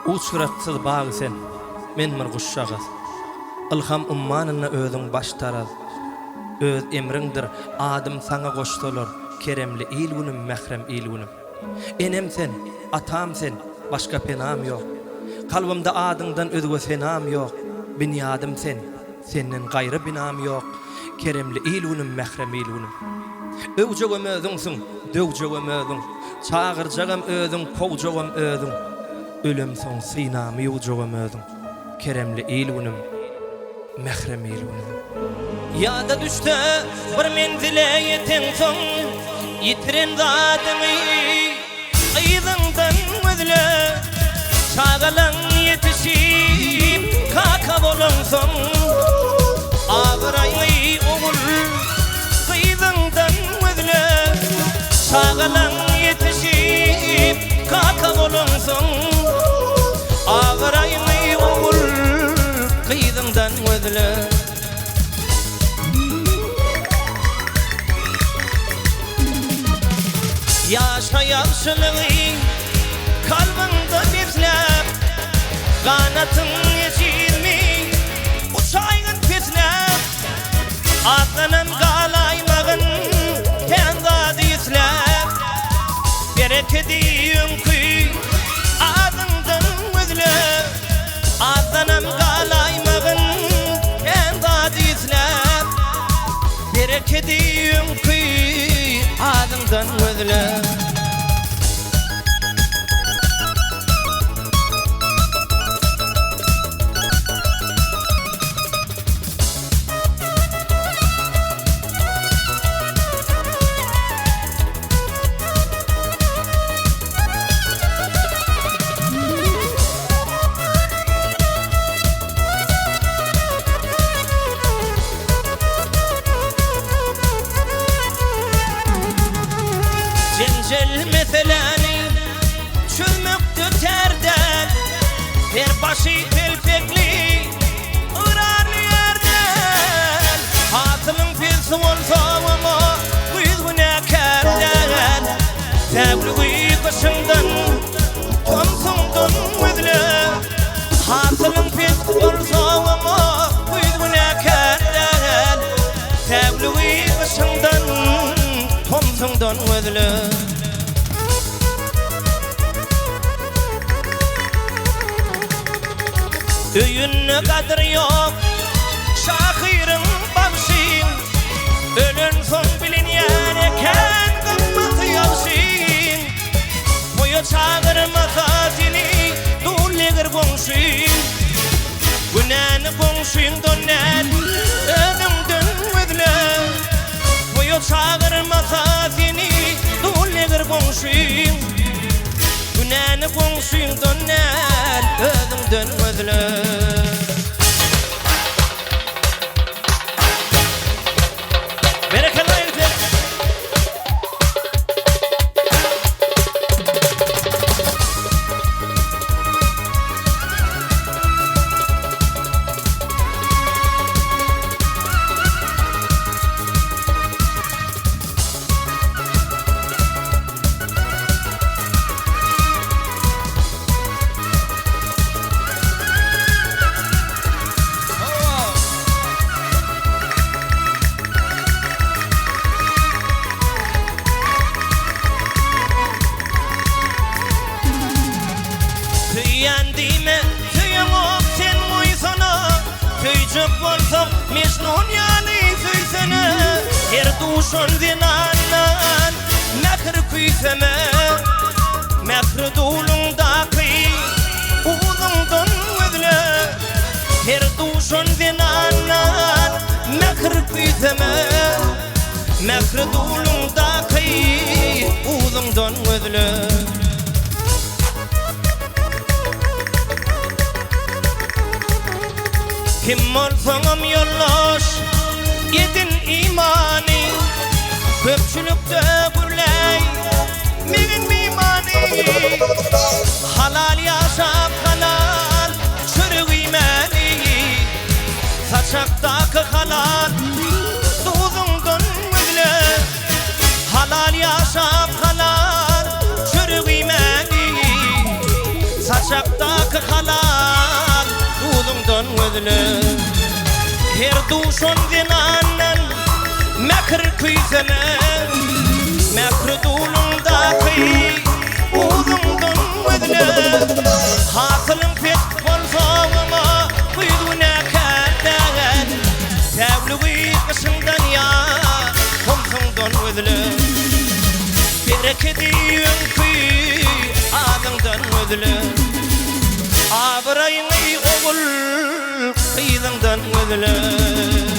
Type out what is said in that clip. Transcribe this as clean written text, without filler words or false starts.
Uçuratsız bagy sen, men bir guşşagaz. Ilham ummanyna özüň baştaraz. Öz emriňdir, adym saňa goşdolar. Keremli il günüm, mehrem il günüm. Enem sen, atam sen, başga penam ýok. Kalbymda adyňdan özge senam ýok. Binýadym sen, senden gaýry binam ýok. Keremli il günüm, mehrem il günüm. Öwjegem özüňsiň, döwjegem özüň. Çağırjagam özüň, kowjagam özüň. Ölüm soň synamy ýuwjagam özüň. Keremli il günüm, mehrem il günüm. Ýa-da düşde bir menzile ýeten soň, ýitiren zadymy aýdyňdan özle. Çağalan ýetişip kaka bolan soň, agyraýmy ogul aýdyňdan özle. Çağalan ýetişip kaka bolan soň, agyraýmy ogul aýdyňdan özle. Yaşayapşılığı kalbinde bizlep, kanatyň ýeşilmi uçaýgyn peslep. Atlanan galaýmagyn kendady islep, bereketi ýünkü adyňdan özlep. Atlanan galaýmagyn kendady islep, bereketi ýünkü adyňdan özlep. Cencel meseleni çözmekti terden, her başı telpekli ırarlı yerden. Hatımın pilsi olsa ama kuyduğuna kerden, tevlüğü kışından tomsundan özle. Hatımın pilsi olsa ama kuyduğuna kerden, tevlüğü kışından tomsundan özle. Öýünne gadyr ýok, şahyryň bagşyň. Ölen soň bilinýän eken gymmaty ýagşyň. Boýa çağırmasa seni dullegir goňşyň. Günäni goňşyň döner, önüňden özle. Boýa çağırmasa seni dullegir goňşyň. Günäni goňşyň döner, önüňden özle. Tüýendime tüýüňok sen moýsana, tüýjek bolsak Mecnun ýaly süýsene. Her duşun zinandan mekr küýseme, mekr dulundaky uzyňdan özle. Her duşun zinandan mekr küýseme, mekr dulundaky uzyňdan özle. Kim olsaňam ýollaş, edin imany. Köpçülükde gürley, menin mimany. Halal ýaşap halal, çürük imany. Saçakdaky halal, duzyňdan özle. Halal ýaşap halal, çürük imany. Saçakdaky her duşun zinannen mekr küysenen mekr dulundaki uzundan wedle hasılın pek bolsağıma kuyduna kadden sevluği kışından ya komsundan wedle berekediyin kuy adından wedle abrayın oğul kıyılından wedle